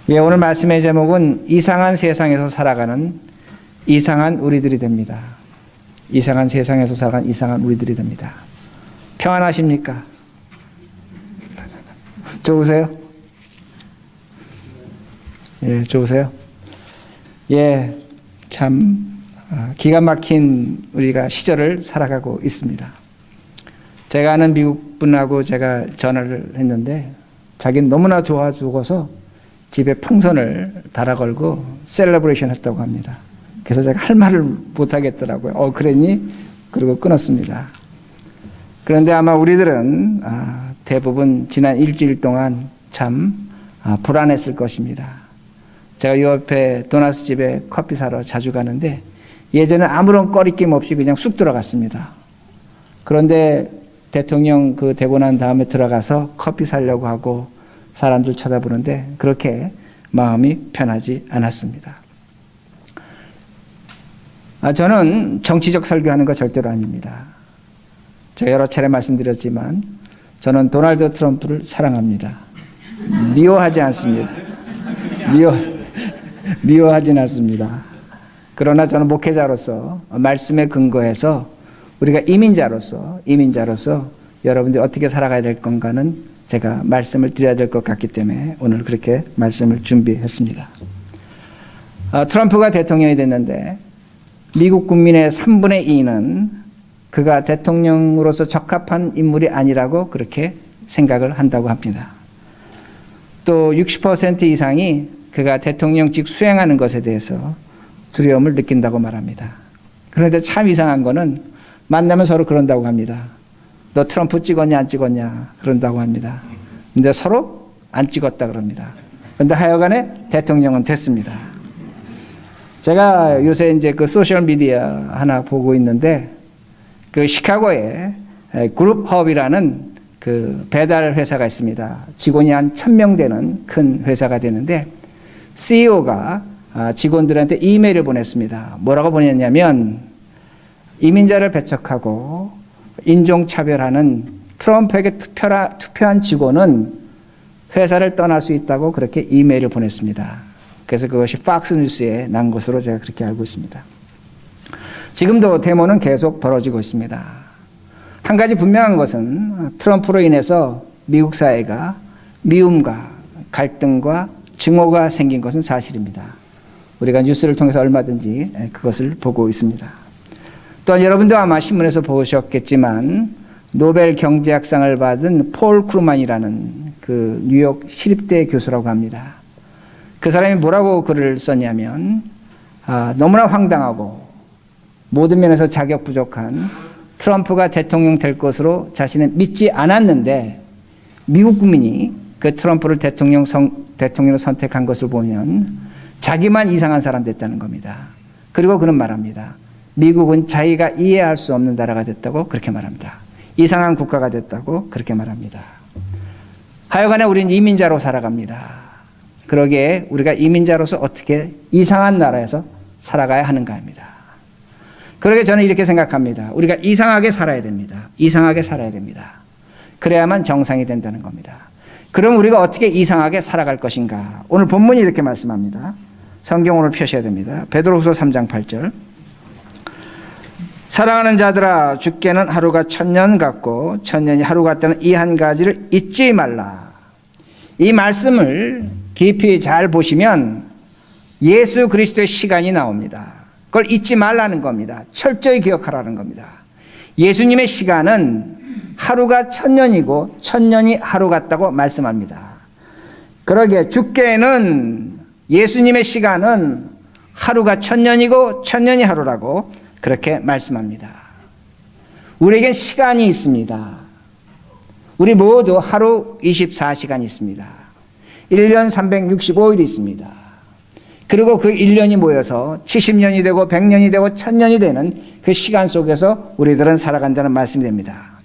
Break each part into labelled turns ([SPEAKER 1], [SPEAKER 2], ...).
[SPEAKER 1] 예, 오늘 말씀의 제목은 이상한 세상에서 살아가는 이상한 우리들이 됩니다. 이상한 세상에서 살아가는 이상한 우리들이 됩니다. 평안하십니까? 좋으세요? 예, 좋으세요? 예, 참 기가 막힌 우리가 시절을 살아가고 있습니다. 제가 아는 미국 분하고 제가 전화를 했는데 자기는 너무나 좋아 죽어서 집에 풍선을 달아 걸고 셀러브레이션 했다고 합니다. 그래서 제가 할 말을 못 하겠더라고요. 그랬니? 그리고 끊었습니다. 그런데 아마 우리들은 대부분 지난 일주일 동안 참 불안했을 것입니다. 제가 이 옆에 도나스 집에 커피 사러 자주 가는데 예전에 아무런 꺼리낌 없이 그냥 쑥 들어갔습니다. 그런데 대통령 되고 난 다음에 들어가서 커피 사려고 하고 사람들 쳐다보는데 그렇게 마음이 편하지 않았습니다. 저는 정치적 설교하는 거 절대로 아닙니다. 제가 여러 차례 말씀드렸지만 저는 도널드 트럼프를 사랑합니다. 미워하지 않습니다. 미워하진 않습니다. 그러나 저는 목회자로서 말씀에 근거해서 우리가 이민자로서 여러분들이 어떻게 살아가야 될 건가는 제가 말씀을 드려야 될 것 같기 때문에 오늘 그렇게 말씀을 준비했습니다. 트럼프가 대통령이 됐는데 미국 국민의 3분의 2는 그가 대통령으로서 적합한 인물이 아니라고 그렇게 생각을 한다고 합니다. 또 60% 이상이 그가 대통령직 수행하는 것에 대해서 두려움을 느낀다고 말합니다. 그런데 참 이상한 거는 만나면 서로 그런다고 합니다. 너 트럼프 찍었냐 안 찍었냐 그런다고 합니다. 근데 서로 안 찍었다 그럽니다. 그런데 하여간에 대통령은 됐습니다. 제가 요새 이제 소셜 미디어 하나 보고 있는데 시카고에 그룹헙이라는 배달 회사가 있습니다. 직원이 한 1000명 되는 큰 회사가 되는데 CEO가 직원들한테 이메일을 보냈습니다. 뭐라고 보냈냐면 이민자를 배척하고 인종차별하는 트럼프에게 투표한 직원은 회사를 떠날 수 있다고 그렇게 이메일을 보냈습니다. 그래서 그것이 팍스뉴스에 난 것으로 제가 그렇게 알고 있습니다. 지금도 데모는 계속 벌어지고 있습니다. 한 가지 분명한 것은 트럼프로 인해서 미국 사회가 미움과 갈등과 증오가 생긴 것은 사실입니다. 우리가 뉴스를 통해서 얼마든지 그것을 보고 있습니다. 또한 여러분도 아마 신문에서 보셨겠지만 노벨 경제학상을 받은 폴 크루만이라는 뉴욕 시립대 교수라고 합니다. 그 사람이 뭐라고 글을 썼냐면 너무나 황당하고 모든 면에서 자격 부족한 트럼프가 대통령 될 것으로 자신은 믿지 않았는데 미국 국민이 그 트럼프를 대통령으로 선택한 것을 보면 자기만 이상한 사람 됐다는 겁니다. 그리고 그는 말합니다. 미국은 자기가 이해할 수 없는 나라가 됐다고 그렇게 말합니다. 이상한 국가가 됐다고 그렇게 말합니다. 하여간에 우리는 이민자로 살아갑니다. 그러기에 우리가 이민자로서 어떻게 이상한 나라에서 살아가야 하는가 합니다. 그러기에 저는 이렇게 생각합니다. 우리가 이상하게 살아야 됩니다. 이상하게 살아야 됩니다. 그래야만 정상이 된다는 겁니다. 그럼 우리가 어떻게 이상하게 살아갈 것인가? 오늘 본문이 이렇게 말씀합니다. 성경 오늘 펴셔야 됩니다. 베드로후서 3장 8절. 사랑하는 자들아 주께는 하루가 1000년 같고 1000년이 하루 같다는 이 한 가지를 잊지 말라. 이 말씀을 깊이 잘 보시면 예수 그리스도의 시간이 나옵니다. 그걸 잊지 말라는 겁니다. 철저히 기억하라는 겁니다. 예수님의 시간은 하루가 1000년이고 1000년이 하루 같다고 말씀합니다. 그러기에 주께는 예수님의 시간은 하루가 1000년이고 1000년이 하루라고 그렇게 말씀합니다. 우리에겐 시간이 있습니다. 우리 모두 하루 24시간이 있습니다. 1년 365일이 있습니다. 그리고 그 1년이 모여서 70년이 되고 100년이 되고 1000년이 되는 그 시간 속에서 우리들은 살아간다는 말씀이 됩니다.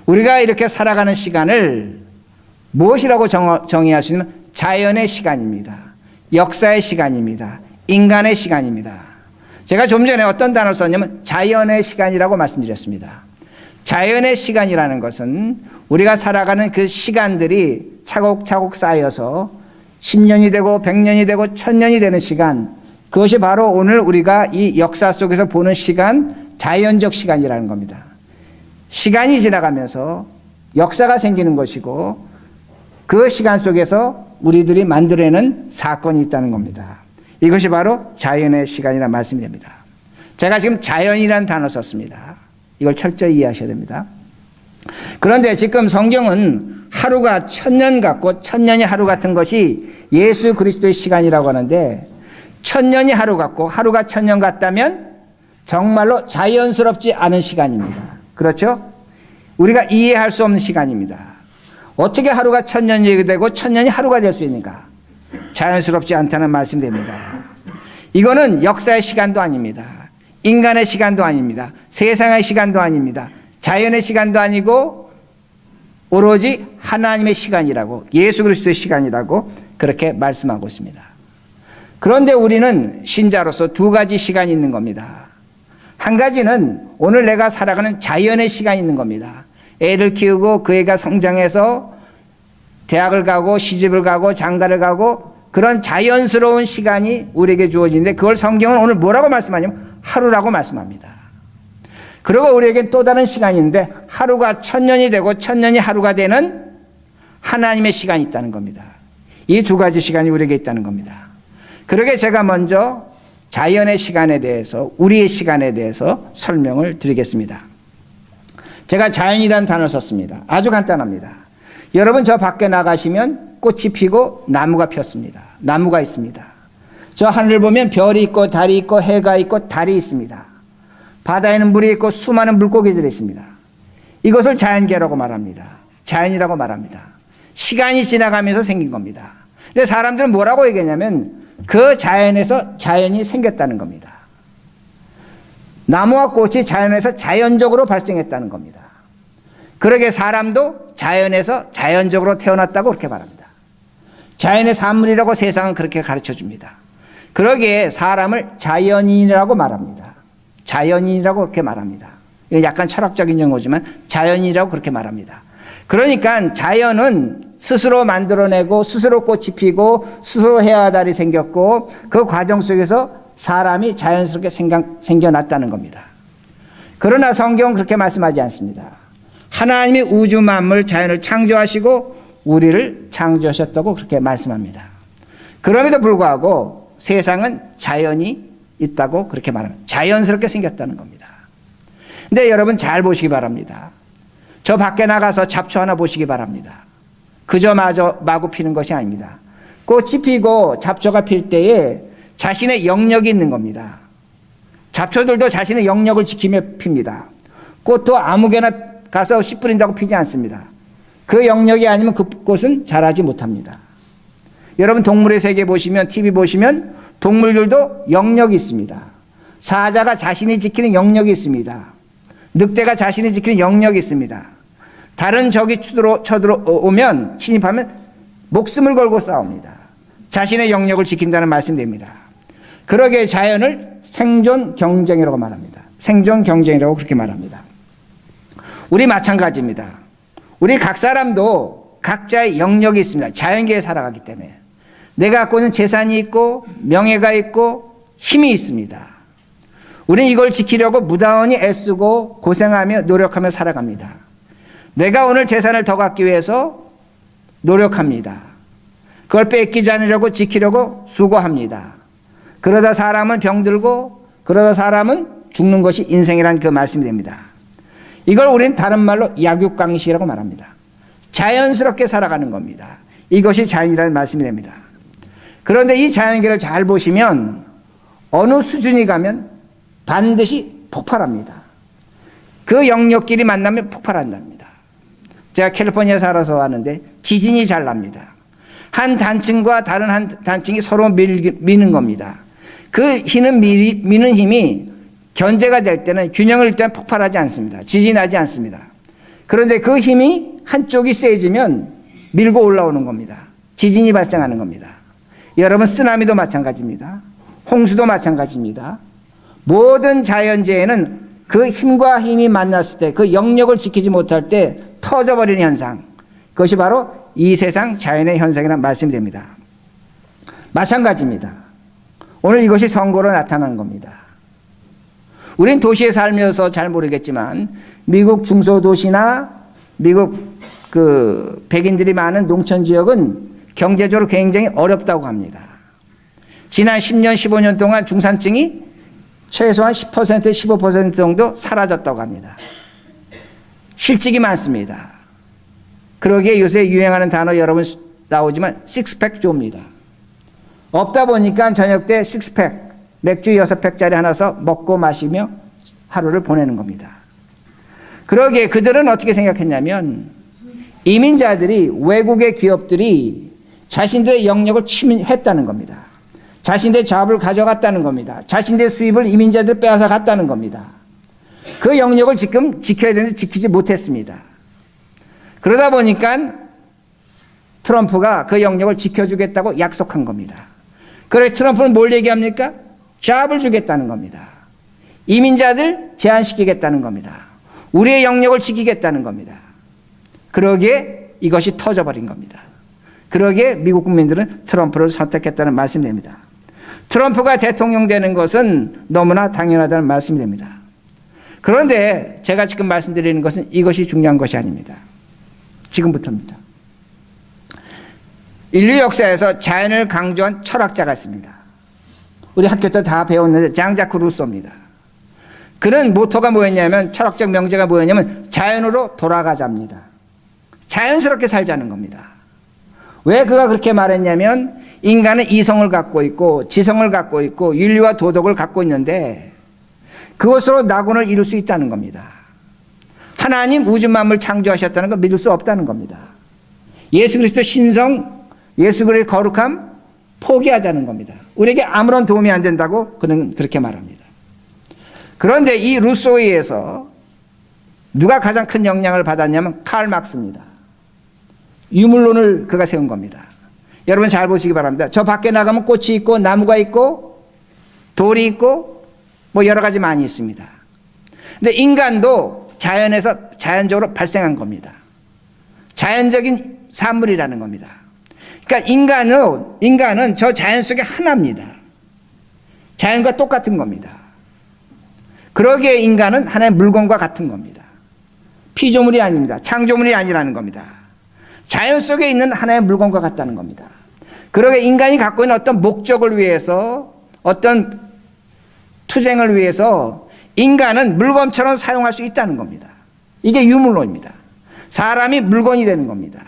[SPEAKER 1] 우리가 이렇게 살아가는 시간을 무엇이라고 정의할 수 있는 자연의 시간입니다. 역사의 시간입니다. 인간의 시간입니다. 제가 좀 전에 어떤 단어를 썼냐면 자연의 시간이라고 말씀드렸습니다. 자연의 시간이라는 것은 우리가 살아가는 그 시간들이 차곡차곡 쌓여서 10년이 되고 100년이 되고 1000년이 되는 시간, 그것이 바로 오늘 우리가 이 역사 속에서 보는 시간, 자연적 시간이라는 겁니다. 시간이 지나가면서 역사가 생기는 것이고 그 시간 속에서 우리들이 만들어내는 사건이 있다는 겁니다. 이것이 바로 자연의 시간이라는 말씀이 됩니다. 제가 지금 자연이라는 단어 썼습니다. 이걸 철저히 이해하셔야 됩니다. 그런데 지금 성경은 하루가 1000년 같고 1000년이 하루 같은 것이 예수 그리스도의 시간이라고 하는데, 1000년이 하루 같고 하루가 1000년 같다면 정말로 자연스럽지 않은 시간입니다. 그렇죠? 우리가 이해할 수 없는 시간입니다. 어떻게 하루가 1000년이 되고 1000년이 하루가 될 수 있는가? 자연스럽지 않다는 말씀이 됩니다. 이거는 역사의 시간도 아닙니다. 인간의 시간도 아닙니다. 세상의 시간도 아닙니다. 자연의 시간도 아니고 오로지 하나님의 시간이라고, 예수 그리스도의 시간이라고 그렇게 말씀하고 있습니다. 그런데 우리는 신자로서 두 가지 시간이 있는 겁니다. 한 가지는 오늘 내가 살아가는 자연의 시간이 있는 겁니다. 애를 키우고 그 애가 성장해서 대학을 가고 시집을 가고 장가를 가고 그런 자연스러운 시간이 우리에게 주어지는데, 그걸 성경은 오늘 뭐라고 말씀하냐면 하루라고 말씀합니다. 그리고 우리에게 또 다른 시간이 있는데, 하루가 1000년이 되고 1000년이 하루가 되는 하나님의 시간이 있다는 겁니다. 이 두 가지 시간이 우리에게 있다는 겁니다. 그러게 제가 먼저 자연의 시간에 대해서, 우리의 시간에 대해서 설명을 드리겠습니다. 제가 자연이라는 단어를 썼습니다. 아주 간단합니다. 여러분, 저 밖에 나가시면 꽃이 피고 나무가 폈습니다. 나무가 있습니다. 저 하늘을 보면 별이 있고 달이 있고 해가 있고 달이 있습니다. 바다에는 물이 있고 수많은 물고기들이 있습니다. 이것을 자연계라고 말합니다. 자연이라고 말합니다. 시간이 지나가면서 생긴 겁니다. 근데 사람들은 뭐라고 얘기하냐면 그 자연에서 자연이 생겼다는 겁니다. 나무와 꽃이 자연에서 자연적으로 발생했다는 겁니다. 그러게 사람도 자연에서 자연적으로 태어났다고 그렇게 말합니다. 자연의 산물이라고 세상은 그렇게 가르쳐 줍니다. 그러기에 사람을 자연인이라고 말합니다. 자연인이라고 그렇게 말합니다. 이건 약간 철학적인 용어지만 자연이라고 그렇게 말합니다. 그러니까 자연은 스스로 만들어내고 스스로 꽃이 피고 스스로 해와 달이 생겼고 그 과정 속에서 사람이 자연스럽게 생겨났다는 겁니다. 그러나 성경은 그렇게 말씀하지 않습니다. 하나님이 우주 만물 자연을 창조하시고 우리를 창조하셨다고 그렇게 말씀합니다. 그럼에도 불구하고 세상은 자연이 있다고 그렇게 말합니다. 자연스럽게 생겼다는 겁니다. 근데 여러분 잘 보시기 바랍니다. 저 밖에 나가서 잡초 하나 보시기 바랍니다. 그저 마구 피는 것이 아닙니다. 꽃이 피고 잡초가 필 때에 자신의 영역이 있는 겁니다. 잡초들도 자신의 영역을 지키며 핍니다. 꽃도 아무개나 가서 씨 뿌린다고 피지 않습니다. 그 영역이 아니면 그 꽃은 자라지 못합니다. 여러분 동물의 세계 보시면, TV 보시면 동물들도 영역이 있습니다. 사자가 자신이 지키는 영역이 있습니다. 늑대가 자신이 지키는 영역이 있습니다. 다른 적이 쳐들어오면, 침입하면 목숨을 걸고 싸웁니다. 자신의 영역을 지킨다는 말씀이 됩니다. 그러기에 자연을 생존 경쟁이라고 말합니다. 생존 경쟁이라고 그렇게 말합니다. 우리 마찬가지입니다. 우리 각 사람도 각자의 영역이 있습니다. 자연계에 살아가기 때문에. 내가 갖고 있는 재산이 있고 명예가 있고 힘이 있습니다. 우리는 이걸 지키려고 무단히 애쓰고 고생하며 노력하며 살아갑니다. 내가 오늘 재산을 더 갖기 위해서 노력합니다. 그걸 뺏기지 않으려고 지키려고 수고합니다. 그러다 사람은 병들고 그러다 사람은 죽는 것이 인생이라는 그 말씀이 됩니다. 이걸 우리는 다른 말로 약육강식이라고 말합니다. 자연스럽게 살아가는 겁니다. 이것이 자연이라는 말씀이 됩니다. 그런데 이 자연계를 잘 보시면 어느 수준이 가면 반드시 폭발합니다. 그 영역끼리 만나면 폭발한답니다. 제가 캘리포니아에 살아서 왔는데 지진이 잘 납니다. 한 단층과 다른 한 단층이 서로 미는 겁니다. 그 미는 힘이 견제가 될 때는 균형을 일단 폭발하지 않습니다. 지진하지 않습니다. 그런데 그 힘이 한쪽이 세지면 밀고 올라오는 겁니다. 지진이 발생하는 겁니다. 여러분 쓰나미도 마찬가지입니다. 홍수도 마찬가지입니다. 모든 자연재해는 그 힘과 힘이 만났을 때 그 영역을 지키지 못할 때 터져버리는 현상, 그것이 바로 이 세상 자연의 현상이라는 말씀이 됩니다. 마찬가지입니다. 오늘 이것이 선거로 나타난 겁니다. 우린 도시에 살면서 잘 모르겠지만 미국 중소도시나 미국 그 백인들이 많은 농촌 지역은 경제적으로 굉장히 어렵다고 합니다. 지난 10년, 15년 동안 중산층이 최소한 10%, 15% 정도 사라졌다고 합니다. 실직이 많습니다. 그러기에 요새 유행하는 단어 여러분 나오지만 식스팩 조입니다. 없다 보니까 저녁 때 식스팩, 맥주 6팩짜리 하나 사 먹고 마시며 하루를 보내는 겁니다. 그러기에 그들은 어떻게 생각했냐면 이민자들이, 외국의 기업들이 자신들의 영역을 침해했다는 겁니다. 자신들의 잡을 가져갔다는 겁니다. 자신들의 수입을 이민자들 빼앗아 갔다는 겁니다. 그 영역을 지금 지켜야 되는데 지키지 못했습니다. 그러다 보니까 트럼프가 그 영역을 지켜주겠다고 약속한 겁니다. 그래 트럼프는 뭘 얘기합니까? 잡을 주겠다는 겁니다. 이민자들 제한시키겠다는 겁니다. 우리의 영역을 지키겠다는 겁니다. 그러기에 이것이 터져버린 겁니다. 그러기에 미국 국민들은 트럼프를 선택했다는 말씀이 됩니다. 트럼프가 대통령 되는 것은 너무나 당연하다는 말씀이 됩니다. 그런데 제가 지금 말씀드리는 것은 이것이 중요한 것이 아닙니다. 지금부터입니다. 인류 역사에서 자연을 강조한 철학자가 있습니다. 우리 학교 때 다 배웠는데 장자크 루소입니다. 그는 모토가 뭐였냐면, 철학적 명제가 뭐였냐면 자연으로 돌아가자입니다. 자연스럽게 살자는 겁니다. 왜 그가 그렇게 말했냐면 인간은 이성을 갖고 있고 지성을 갖고 있고 윤리와 도덕을 갖고 있는데 그것으로 낙원을 이룰 수 있다는 겁니다. 하나님 우주 만물 창조하셨다는 걸 믿을 수 없다는 겁니다. 예수 그리스도 신성, 예수 그리스도의 거룩함 포기하자는 겁니다. 우리에게 아무런 도움이 안 된다고 그는 그렇게 말합니다. 그런데 이 루소에 의해서 누가 가장 큰 영향을 받았냐면 칼 막스입니다. 유물론을 그가 세운 겁니다. 여러분 잘 보시기 바랍니다. 저 밖에 나가면 꽃이 있고 나무가 있고 돌이 있고 뭐 여러 가지 많이 있습니다. 근데 인간도 자연에서 자연적으로 발생한 겁니다. 자연적인 산물이라는 겁니다. 그러니까 인간은 저 자연 속의 하나입니다. 자연과 똑같은 겁니다. 그러기에 인간은 하나의 물건과 같은 겁니다. 피조물이 아닙니다. 창조물이 아니라는 겁니다. 자연 속에 있는 하나의 물건과 같다는 겁니다. 그러기에 인간이 갖고 있는 어떤 목적을 위해서, 어떤 투쟁을 위해서 인간은 물건처럼 사용할 수 있다는 겁니다. 이게 유물론입니다. 사람이 물건이 되는 겁니다.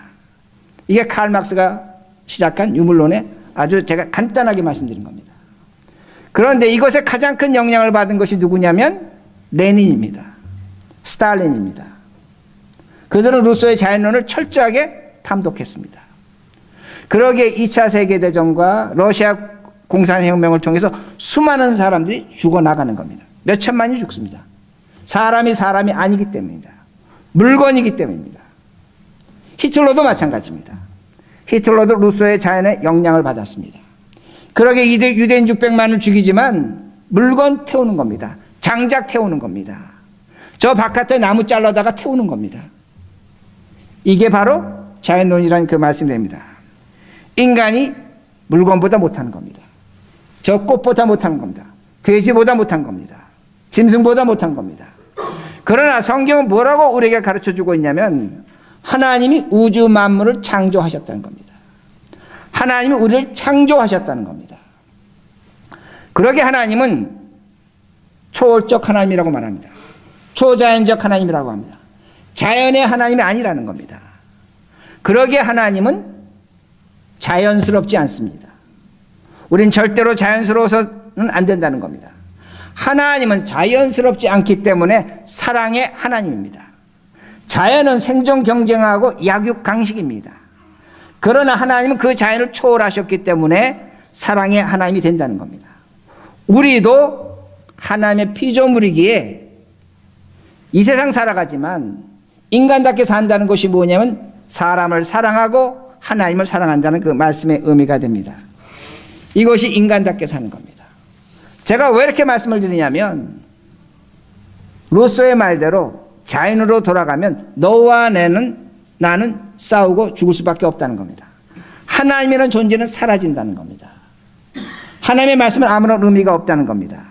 [SPEAKER 1] 이게 칼 막스가 시작한 유물론의 아주 제가 간단하게 말씀드린 겁니다. 그런데 이것에 가장 큰 영향을 받은 것이 누구냐면 레닌입니다. 스탈린입니다. 그들은 루소의 자연론을 철저하게 탐독했습니다. 그러기에 2차 세계대전과 러시아 공산혁명을 통해서 수많은 사람들이 죽어나가는 겁니다. 몇 천만이 죽습니다. 사람이 아니기 때문입니다. 물건이기 때문입니다. 히틀러도 마찬가지입니다. 히틀러도 루소의 자연의 영향을 받았습니다. 그러게 유대인 600만을 죽이지만 물건 태우는 겁니다. 장작 태우는 겁니다. 저 바깥에 나무 잘라다가 태우는 겁니다. 이게 바로 자연론이라는 그 말씀입니다. 인간이 물건보다 못하는 겁니다. 저 꽃보다 못하는 겁니다. 돼지보다 못한 겁니다. 짐승보다 못한 겁니다. 그러나 성경은 뭐라고 우리에게 가르쳐주고 있냐면 하나님이 우주 만물을 창조하셨다는 겁니다. 하나님이 우리를 창조하셨다는 겁니다. 그러게 하나님은 초월적 하나님이라고 말합니다. 초자연적 하나님이라고 합니다. 자연의 하나님이 아니라는 겁니다. 그러기에 하나님은 자연스럽지 않습니다. 우린 절대로 자연스러워서는 안 된다는 겁니다. 하나님은 자연스럽지 않기 때문에 사랑의 하나님입니다. 자연은 생존 경쟁하고 약육 강식입니다. 그러나 하나님은 그 자연을 초월하셨기 때문에 사랑의 하나님이 된다는 겁니다. 우리도 하나님의 피조물이기에 이 세상 살아가지만 인간답게 산다는 것이 뭐냐면 사람을 사랑하고 하나님을 사랑한다는 그 말씀의 의미가 됩니다. 이것이 인간답게 사는 겁니다. 제가 왜 이렇게 말씀을 드리냐면 루소의 말대로 자연으로 돌아가면 너와 나는 싸우고 죽을 수밖에 없다는 겁니다. 하나님이라는 존재는 사라진다는 겁니다. 하나님의 말씀은 아무런 의미가 없다는 겁니다.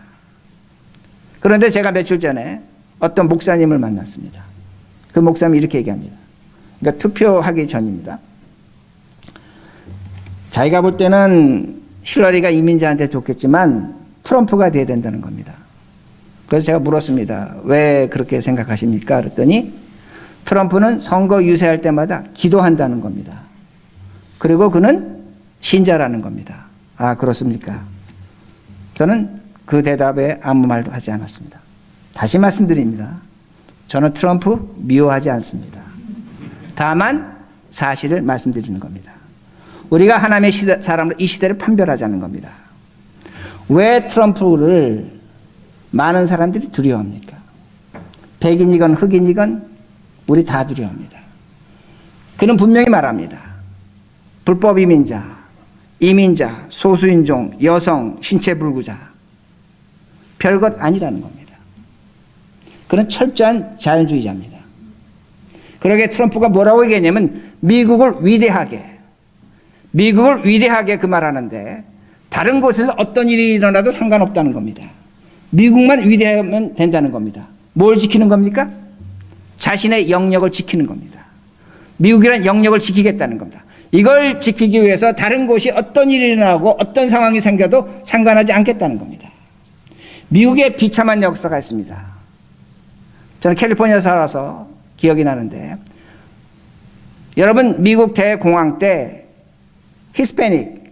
[SPEAKER 1] 그런데 제가 며칠 전에 어떤 목사님을 만났습니다. 그 목사님이 이렇게 얘기합니다. 그러니까 투표하기 전입니다. 자기가 볼 때는 힐러리가 이민자한테 좋겠지만 트럼프가 돼야 된다는 겁니다. 그래서 제가 물었습니다. 왜 그렇게 생각하십니까? 그랬더니 트럼프는 선거 유세할 때마다 기도한다는 겁니다. 그리고 그는 신자라는 겁니다. 아, 그렇습니까? 저는 그 대답에 아무 말도 하지 않았습니다. 다시 말씀드립니다. 저는 트럼프 미워하지 않습니다. 다만 사실을 말씀드리는 겁니다. 우리가 하나님의 사람으로 이 시대를 판별하자는 겁니다. 왜 트럼프를 많은 사람들이 두려워합니까? 백인이건 흑인이건 우리 다 두려워합니다. 그는 분명히 말합니다. 불법 이민자, 이민자, 소수인종, 여성, 신체 불구자 별것 아니라는 겁니다. 그는 철저한 자연주의자입니다. 그러게 트럼프가 뭐라고 얘기했냐면 미국을 위대하게 그 말하는데 다른 곳에서 어떤 일이 일어나도 상관없다는 겁니다. 미국만 위대하면 된다는 겁니다. 뭘 지키는 겁니까? 자신의 영역을 지키는 겁니다. 미국이란 영역을 지키겠다는 겁니다. 이걸 지키기 위해서 다른 곳이 어떤 일이 일어나고 어떤 상황이 생겨도 상관하지 않겠다는 겁니다. 미국의 비참한 역사가 있습니다. 저는 캘리포니아에 살아서 기억이 나는데 여러분 미국 대공황 때 히스패닉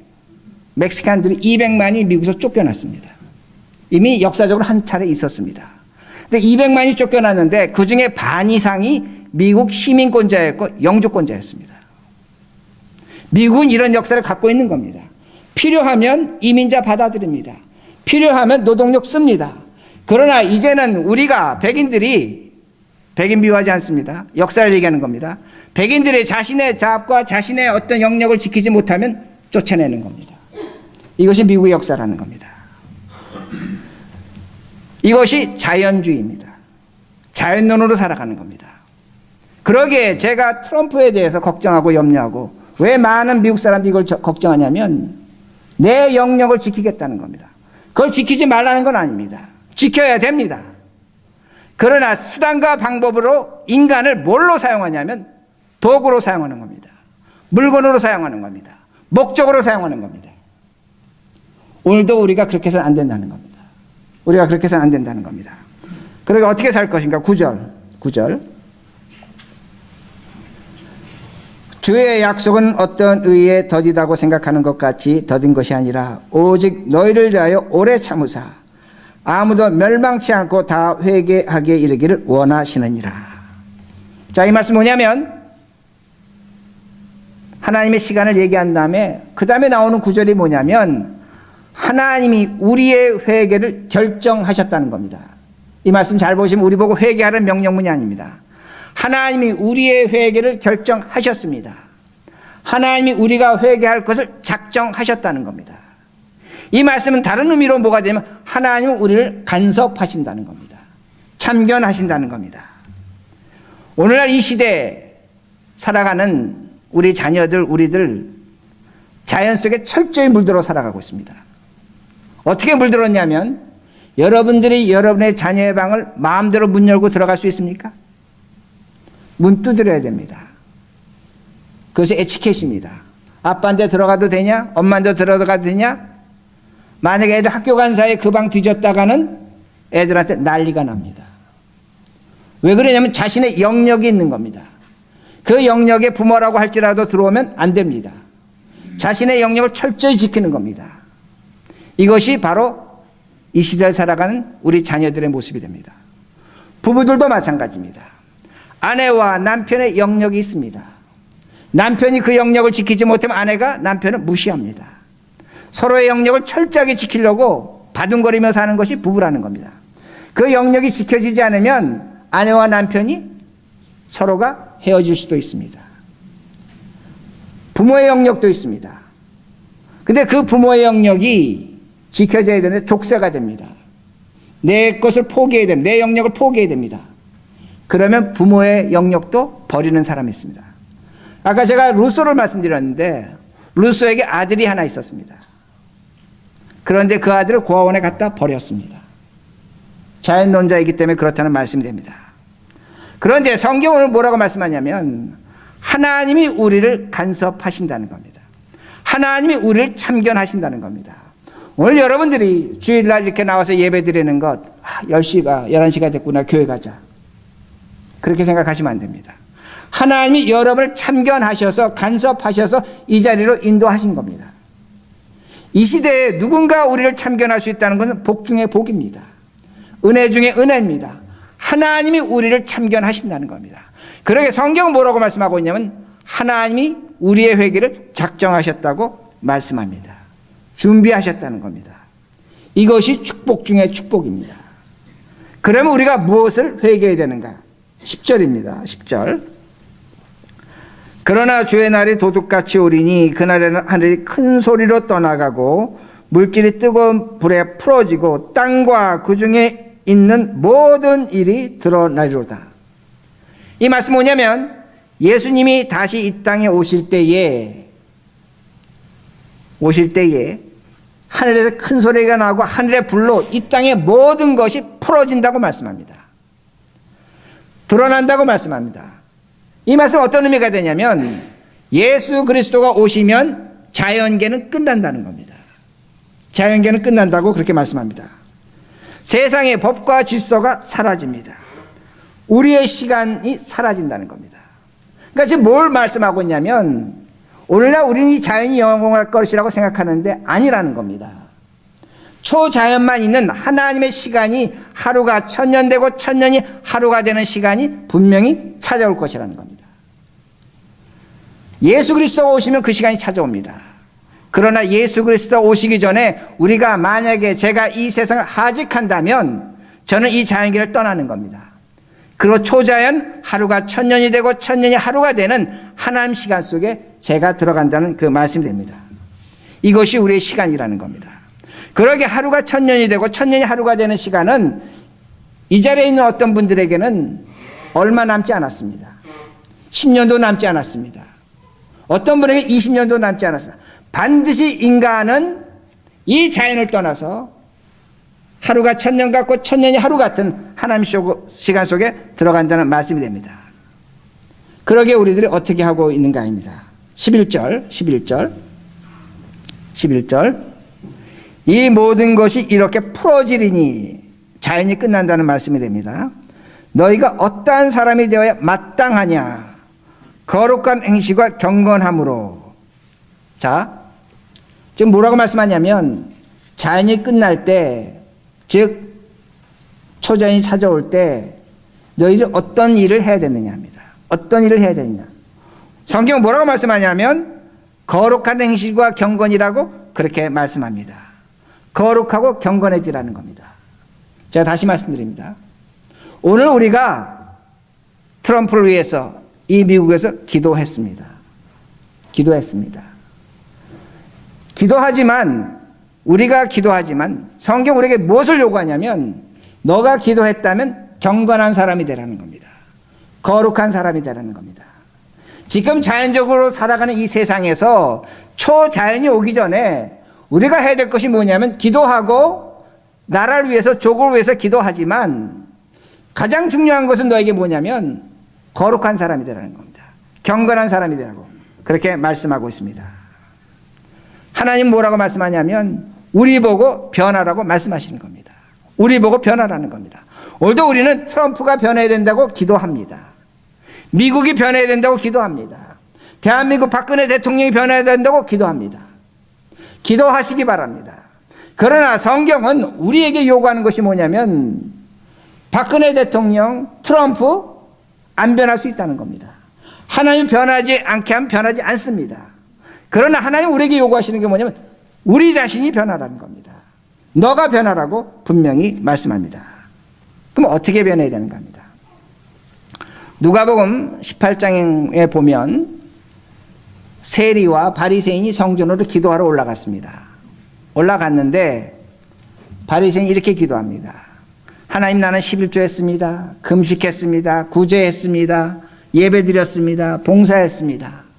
[SPEAKER 1] 멕시칸들이 200만이 미국에서 쫓겨났습니다. 이미 역사적으로 한 차례 있었습니다. 근데 200만이 쫓겨났는데 그중에 반 이상이 미국 시민권자였고 영주권자였습니다. 미국은 이런 역사를 갖고 있는 겁니다. 필요하면 이민자 받아들입니다. 필요하면 노동력 씁니다. 그러나 이제는 우리가 백인들이 백인 미워하지 않습니다. 역사를 얘기하는 겁니다. 백인들이 자신의 자압과 자신의 어떤 영역을 지키지 못하면 쫓아내는 겁니다. 이것이 미국의 역사라는 겁니다. 이것이 자연주의입니다. 자연론으로 살아가는 겁니다. 그러기에 제가 트럼프에 대해서 걱정하고 염려하고 왜 많은 미국 사람들이 이걸 걱정하냐면 내 영역을 지키겠다는 겁니다. 그걸 지키지 말라는 건 아닙니다. 지켜야 됩니다. 그러나 수단과 방법으로 인간을 뭘로 사용하냐면 도구로 사용하는 겁니다. 물건으로 사용하는 겁니다. 목적으로 사용하는 겁니다. 오늘도 우리가 그렇게 해서는 안 된다는 겁니다. 우리가 그렇게 해서는 안 된다는 겁니다. 그러니까 어떻게 살 것인가? 9절. 주의 약속은 어떤 의에 더디다고 생각하는 것 같이 더딘 것이 아니라 오직 너희를 위하여 오래 참으사 아무도 멸망치 않고 다 회개하게 이르기를 원하시느니라. 자, 이 말씀 뭐냐면 하나님의 시간을 얘기한 다음에 그 다음에 나오는 구절이 뭐냐면 하나님이 우리의 회개를 결정하셨다는 겁니다. 이 말씀 잘 보시면 우리 보고 회개하라는 명령문이 아닙니다. 하나님이 우리의 회개를 결정하셨습니다. 하나님이 우리가 회개할 것을 작정하셨다는 겁니다. 이 말씀은 다른 의미로 뭐가 되면 하나님은 우리를 간섭하신다는 겁니다. 참견하신다는 겁니다. 오늘날 이 시대에 살아가는 우리 자녀들, 우리들 자연 속에 철저히 물들어 살아가고 있습니다. 어떻게 물들었냐면 여러분들이 여러분의 자녀의 방을 마음대로 문 열고 들어갈 수 있습니까? 문 두드려야 됩니다. 그것이 에티켓입니다. 아빠한테 들어가도 되냐? 엄마한테 들어가도 되냐? 만약에 애들 학교 간 사이에 그 방 뒤졌다가는 애들한테 난리가 납니다. 왜 그러냐면 자신의 영역이 있는 겁니다. 그 영역에 부모라고 할지라도 들어오면 안 됩니다. 자신의 영역을 철저히 지키는 겁니다. 이것이 바로 이 시대를 살아가는 우리 자녀들의 모습이 됩니다. 부부들도 마찬가지입니다. 아내와 남편의 영역이 있습니다. 남편이 그 영역을 지키지 못하면 아내가 남편을 무시합니다. 서로의 영역을 철저하게 지키려고 바둥거리며 사는 것이 부부라는 겁니다. 그 영역이 지켜지지 않으면 아내와 남편이 서로가 헤어질 수도 있습니다. 부모의 영역도 있습니다. 근데 그 부모의 영역이 지켜져야 되는데 족쇄가 됩니다. 내 것을 포기해야 됩니다. 내 영역을 포기해야 됩니다. 그러면 부모의 영역도 버리는 사람이 있습니다. 아까 제가 루소를 말씀드렸는데 루소에게 아들이 하나 있었습니다. 그런데 그 아들을 고아원에 갖다 버렸습니다. 자연론자이기 때문에 그렇다는 말씀이 됩니다. 그런데 성경은 뭐라고 말씀하냐면 하나님이 우리를 간섭하신다는 겁니다. 하나님이 우리를 참견하신다는 겁니다. 오늘 여러분들이 주일날 이렇게 나와서 예배 드리는 것 10시가 11시가 됐구나 교회 가자 그렇게 생각하시면 안 됩니다. 하나님이 여러분을 참견하셔서 간섭하셔서 이 자리로 인도하신 겁니다. 이 시대에 누군가 우리를 참견할 수 있다는 것은 복 중의 복입니다. 은혜 중의 은혜입니다. 하나님이 우리를 참견하신다는 겁니다. 그러게 성경은 뭐라고 말씀하고 있냐면 하나님이 우리의 회개를 작정하셨다고 말씀합니다. 준비하셨다는 겁니다. 이것이 축복 중의 축복입니다. 그러면 우리가 무엇을 회개해야 되는가? 10절입니다. 10절. 그러나 주의 날이 도둑같이 오리니 그날에는 하늘이 큰 소리로 떠나가고 물질이 뜨거운 불에 풀어지고 땅과 그 중에 있는 모든 일이 드러나리로다. 이 말씀 뭐냐면 예수님이 다시 이 땅에 오실 때에 하늘에서 큰 소리가 나고 하늘의 불로 이 땅의 모든 것이 풀어진다고 말씀합니다. 드러난다고 말씀합니다. 이 말씀 어떤 의미가 되냐면 예수 그리스도가 오시면 자연계는 끝난다는 겁니다. 자연계는 끝난다고 그렇게 말씀합니다. 세상의 법과 질서가 사라집니다. 우리의 시간이 사라진다는 겁니다. 그러니까 지금 뭘 말씀하고 있냐면 오늘날 우리는 이 자연이 영원할 것이라고 생각하는데 아니라는 겁니다. 초자연만 있는 하나님의 시간이 하루가 1000년 되고 1000년이 하루가 되는 시간이 분명히 찾아올 것이라는 겁니다. 예수 그리스도가 오시면 그 시간이 찾아옵니다. 그러나 예수 그리스도가 오시기 전에 우리가 만약에 제가 이 세상을 하직한다면 저는 이 자연계를 떠나는 겁니다. 그리고 초자연 하루가 1000년이 되고 1000년이 하루가 되는 하나님 시간 속에 제가 들어간다는 그 말씀이 됩니다. 이것이 우리의 시간이라는 겁니다. 그러게 하루가 1000년이 되고 1000년이 하루가 되는 시간은 이 자리에 있는 어떤 분들에게는 얼마 남지 않았습니다. 10년도 남지 않았습니다. 어떤 분에게 20년도 남지 않았습니다. 반드시 인간은 이 자연을 떠나서 하루가 1000년 같고 1000년이 하루 같은 하나님 시간 속에 들어간다는 말씀이 됩니다. 그러게 우리들이 어떻게 하고 있는가입니다. 11절 이 모든 것이 이렇게 풀어지리니 자연이 끝난다는 말씀이 됩니다. 너희가 어떠한 사람이 되어야 마땅하냐 거룩한 행실과 경건함으로. 자, 지금 뭐라고 말씀하냐면 자연이 끝날 때 즉 초자연이 찾아올 때 너희들 어떤 일을 해야 되느냐 합니다. 어떤 일을 해야 되느냐. 성경은 뭐라고 말씀하냐면 거룩한 행실과 경건이라고 그렇게 말씀합니다. 거룩하고 경건해지라는 겁니다. 제가 다시 말씀드립니다. 오늘 우리가 트럼프를 위해서 이 미국에서 기도했습니다. 우리가 기도하지만 성경 우리에게 무엇을 요구하냐면 너가 기도했다면 경건한 사람이 되라는 겁니다. 거룩한 사람이 되라는 겁니다. 지금 자연적으로 살아가는 이 세상에서 초자연이 오기 전에 우리가 해야 될 것이 뭐냐면 기도하고 나라를 위해서 조국을 위해서 기도하지만 가장 중요한 것은 너에게 뭐냐면 거룩한 사람이 되라는 겁니다. 경건한 사람이 되라고 그렇게 말씀하고 있습니다. 하나님 뭐라고 말씀하냐면 우리 보고 변하라고 말씀하시는 겁니다. 우리 보고 변하라는 겁니다. 오늘도 우리는 트럼프가 변해야 된다고 기도합니다. 미국이 변해야 된다고 기도합니다. 대한민국 박근혜 대통령이 변해야 된다고 기도합니다. 기도하시기 바랍니다. 그러나 성경은 우리에게 요구하는 것이 뭐냐면 박근혜 대통령, 트럼프 안 변할 수 있다는 겁니다. 하나님이 변하지 않게 하면 변하지 않습니다. 그러나 하나님 우리에게 요구하시는 게 뭐냐면 우리 자신이 변하라는 겁니다. 너가 변하라고 분명히 말씀합니다. 그럼 어떻게 변해야 되는가 합니다. 누가복음 18장에 보면 세리와 바리새인이 성전으로 기도하러 올라갔습니다. 올라갔는데 바리새인이 이렇게 기도합니다. 하나님 나는 11조 했습니다. 금식했습니다. 구제했습니다. 예배드렸습니다. 봉사했습니다.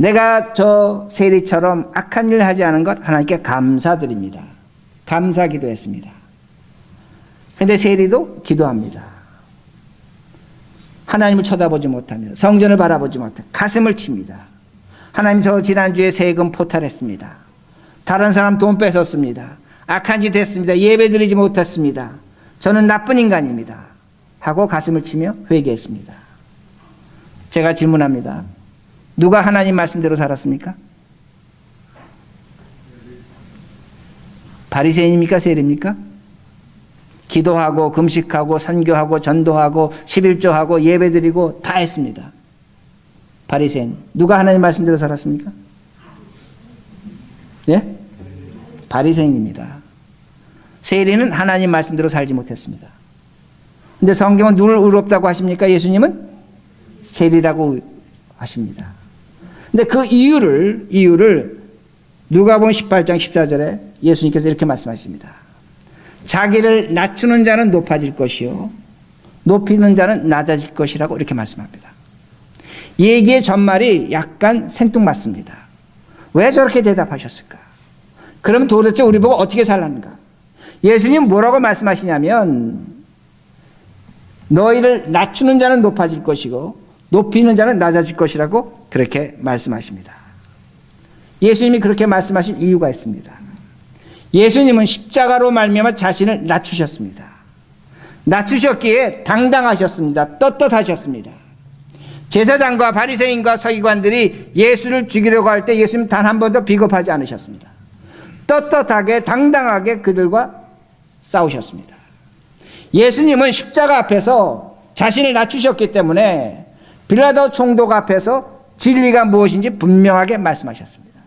[SPEAKER 1] 내가 저 세리처럼 악한 일을 하지 않은 것 하나님께 감사드립니다. 감사 기도했습니다. 그런데 세리도 기도합니다. 하나님을 쳐다보지 못하며 성전을 바라보지 못해 가슴을 칩니다. 하나님, 저 지난주에 세금 포탈했습니다. 다른 사람 돈 뺏었습니다. 악한 짓 했습니다. 예배드리지 못했습니다. 저는 나쁜 인간입니다. 하고 가슴을 치며 회개했습니다. 제가 질문합니다. 누가 하나님 말씀대로 살았습니까? 바리새인입니까? 세리입니까? 기도하고 금식하고 선교하고 전도하고 11조하고 예배드리고 다 했습니다. 바리새인. 누가 하나님 말씀대로 살았습니까? 예? 바리새인입니다. 세리는 하나님 말씀대로 살지 못했습니다. 근데 성경은 누굴 의롭다고 하십니까? 예수님은 세리라고 하십니다. 근데 그 이유를 누가복음 18장 14절에 예수님께서 이렇게 말씀하십니다. 자기를 낮추는 자는 높아질 것이요 높이는 자는 낮아질 것이라고 이렇게 말씀합니다. 얘기의 전말이 약간 생뚱맞습니다. 왜 저렇게 대답하셨을까? 그럼 도대체 우리 보고 어떻게 살라는가? 예수님 뭐라고 말씀하시냐면 너희를 낮추는 자는 높아질 것이고 높이는 자는 낮아질 것이라고 그렇게 말씀하십니다. 예수님이 그렇게 말씀하신 이유가 있습니다. 예수님은 십자가로 말미암아 자신을 낮추셨습니다. 낮추셨기에 당당하셨습니다. 떳떳하셨습니다. 제사장과 바리새인과 서기관들이 예수를 죽이려고 할 때 예수님 단 한 번도 비겁하지 않으셨습니다. 떳떳하게 당당하게 그들과 싸우셨습니다. 예수님은 십자가 앞에서 자신을 낮추셨기 때문에 빌라도 총독 앞에서 진리가 무엇인지 분명하게 말씀하셨습니다.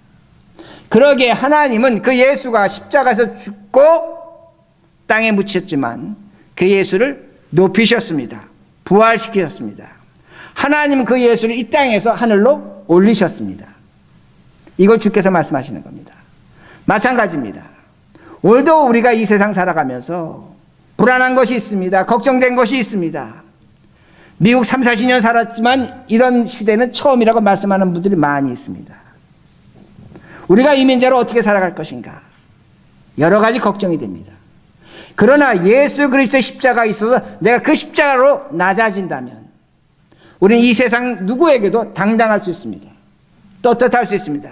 [SPEAKER 1] 그러기에 하나님은 그 예수가 십자가에서 죽고 땅에 묻혔지만 그 예수를 높이셨습니다. 부활시키셨습니다. 하나님은 그 예수를 이 땅에서 하늘로 올리셨습니다. 이걸 주께서 말씀하시는 겁니다. 마찬가지입니다. 오늘도 우리가 이 세상 살아가면서 불안한 것이 있습니다. 걱정된 것이 있습니다. 미국 3, 40년 살았지만 이런 시대는 처음이라고 말씀하는 분들이 많이 있습니다. 우리가 이민자로 어떻게 살아갈 것인가? 여러 가지 걱정이 됩니다. 그러나 예수 그리스도의 십자가가 있어서 내가 그 십자가로 낮아진다면 우리는 이 세상 누구에게도 당당할 수 있습니다. 떳떳할 수 있습니다.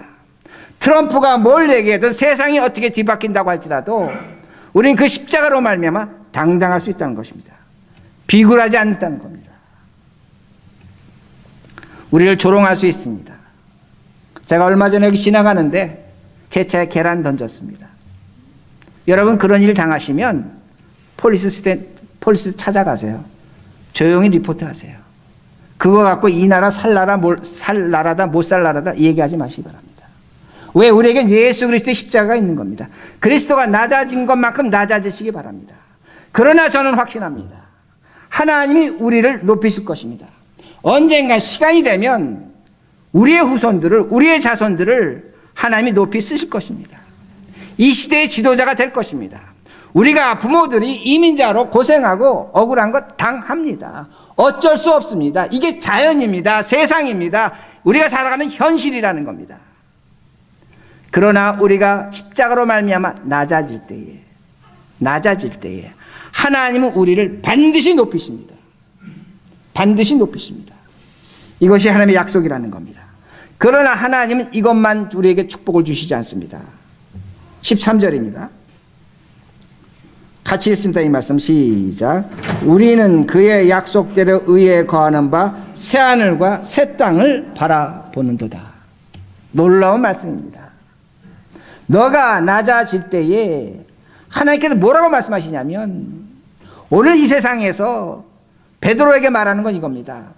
[SPEAKER 1] 트럼프가 뭘 얘기하든 세상이 어떻게 뒤바뀐다고 할지라도 우리는 그 십자가로 말미암아 당당할 수 있다는 것입니다. 비굴하지 않는다는 겁니다. 우리를 조롱할 수 있습니다. 제가 얼마 전에 여기 지나가는데 제 차에 계란 던졌습니다. 여러분 그런 일 당하시면 폴리스 찾아가세요. 조용히 리포트하세요. 그거 갖고 이 나라 살 나라다 못 살 나라다 얘기하지 마시기 바랍니다. 왜? 우리에겐 예수 그리스도의 십자가가 있는 겁니다. 그리스도가 낮아진 것만큼 낮아지시기 바랍니다. 그러나 저는 확신합니다. 하나님이 우리를 높이실 것입니다. 언젠가 시간이 되면 우리의 후손들을, 우리의 자손들을 하나님이 높이 쓰실 것입니다. 이 시대의 지도자가 될 것입니다. 우리가 부모들이 이민자로 고생하고 억울한 것 당합니다. 어쩔 수 없습니다. 이게 자연입니다. 세상입니다. 우리가 살아가는 현실이라는 겁니다. 그러나 우리가 십자가로 말미암아 낮아질 때에 하나님은 우리를 반드시 높이십니다. 반드시 높이십니다. 이것이 하나님의 약속이라는 겁니다. 그러나 하나님은 이것만 우리에게 축복을 주시지 않습니다. 13절입니다. 같이 읽습니다. 이 말씀 시작. 우리는 그의 약속대로 의에 거하는 바 새하늘과 새 땅을 바라보는도다. 놀라운 말씀입니다. 너가 낮아질 때에 하나님께서 뭐라고 말씀하시냐면 오늘 이 세상에서 베드로에게 말하는 건 이겁니다.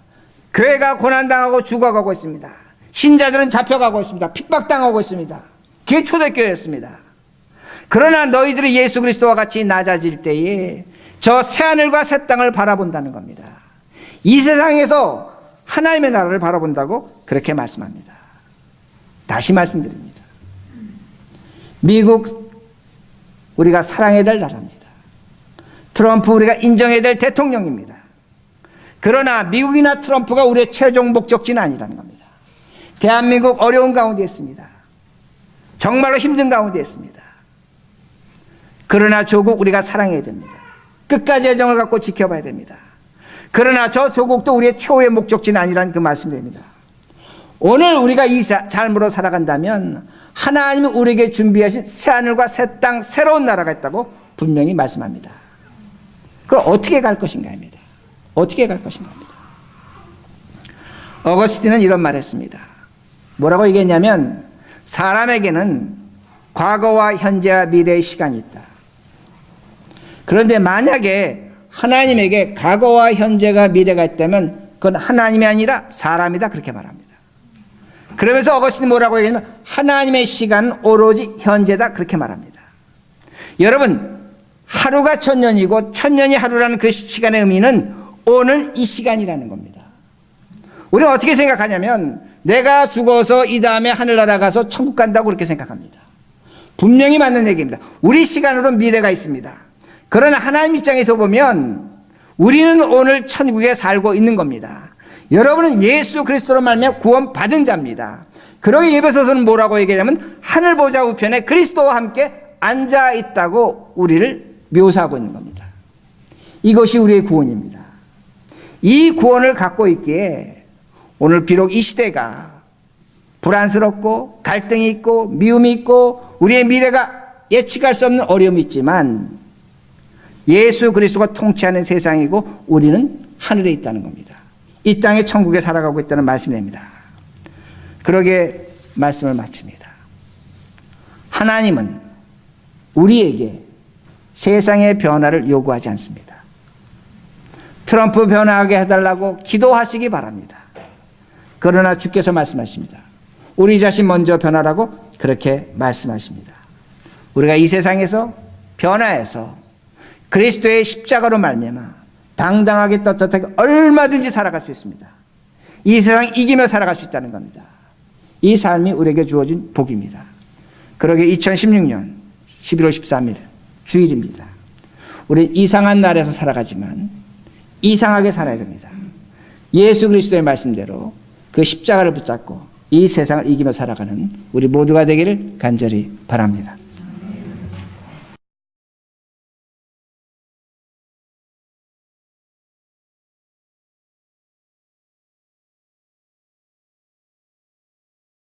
[SPEAKER 1] 교회가 고난당하고 죽어가고 있습니다. 신자들은 잡혀가고 있습니다. 핍박당하고 있습니다. 그게 초대교회였습니다. 그러나 너희들이 예수 그리스도와 같이 낮아질 때에 저 새하늘과 새 땅을 바라본다는 겁니다. 이 세상에서 하나님의 나라를 바라본다고 그렇게 말씀합니다. 다시 말씀드립니다. 미국 우리가 사랑해야 될 나라입니다. 트럼프 우리가 인정해야 될 대통령입니다. 그러나 미국이나 트럼프가 우리의 최종 목적지는 아니라는 겁니다. 대한민국 어려운 가운데 있습니다. 정말로 힘든 가운데 있습니다. 그러나 조국 우리가 사랑해야 됩니다. 끝까지 애정을 갖고 지켜봐야 됩니다. 그러나 저 조국도 우리의 최후의 목적지는 아니라는 그 말씀입니다. 오늘 우리가 이 삶으로 살아간다면 하나님이 우리에게 준비하신 새하늘과 새 땅, 새로운 나라가 있다고 분명히 말씀합니다. 그럼 어떻게 갈 것인가 합니다. 어떻게 갈 것인가 합니다. 어거스틴은 이런 말을 했습니다. 뭐라고 얘기했냐면 사람에게는 과거와 현재와 미래의 시간이 있다. 그런데 만약에 하나님에게 과거와 현재가 미래가 있다면 그건 하나님이 아니라 사람이다 그렇게 말합니다. 그러면서 어거스틴이 뭐라고 얘기하냐면 하나님의 시간은 오로지 현재다 그렇게 말합니다. 여러분 하루가 천년이고 천년이 하루라는 그 시간의 의미는 오늘 이 시간이라는 겁니다. 우리는 어떻게 생각하냐면 내가 죽어서 이 다음에 하늘나라 가서 천국 간다고 그렇게 생각합니다. 분명히 맞는 얘기입니다. 우리 시간으로 미래가 있습니다. 그러나 하나님 입장에서 보면 우리는 오늘 천국에 살고 있는 겁니다. 여러분은 예수 그리스도로 말미암아 구원받은 자입니다. 그러기 예배소서는 뭐라고 얘기하냐면 하늘 보좌 우편에 그리스도와 함께 앉아 있다고 우리를 묘사하고 있는 겁니다. 이것이 우리의 구원입니다. 이 구원을 갖고 있기에 오늘 비록 이 시대가 불안스럽고 갈등이 있고 미움이 있고 우리의 미래가 예측할 수 없는 어려움이 있지만 예수 그리스도가 통치하는 세상이고 우리는 하늘에 있다는 겁니다. 이 땅의 천국에 살아가고 있다는 말씀입니다. 그러게 말씀을 마칩니다. 하나님은 우리에게 세상의 변화를 요구하지 않습니다. 트럼프 변화하게 해달라고 기도하시기 바랍니다. 그러나 주께서 말씀하십니다. 우리 자신 먼저 변화라고 그렇게 말씀하십니다. 우리가 이 세상에서 변화해서 그리스도의 십자가로 말미암아 당당하게 떳떳하게 얼마든지 살아갈 수 있습니다. 이 세상 이기며 살아갈 수 있다는 겁니다. 이 삶이 우리에게 주어진 복입니다. 그러게 2016년 11월 13일 주일입니다. 우리 이상한 날에서 살아가지만 이상하게 살아야 됩니다. 예수 그리스도의 말씀대로 그 십자가를 붙잡고 이 세상을 이기며 살아가는 우리 모두가 되기를 간절히 바랍니다.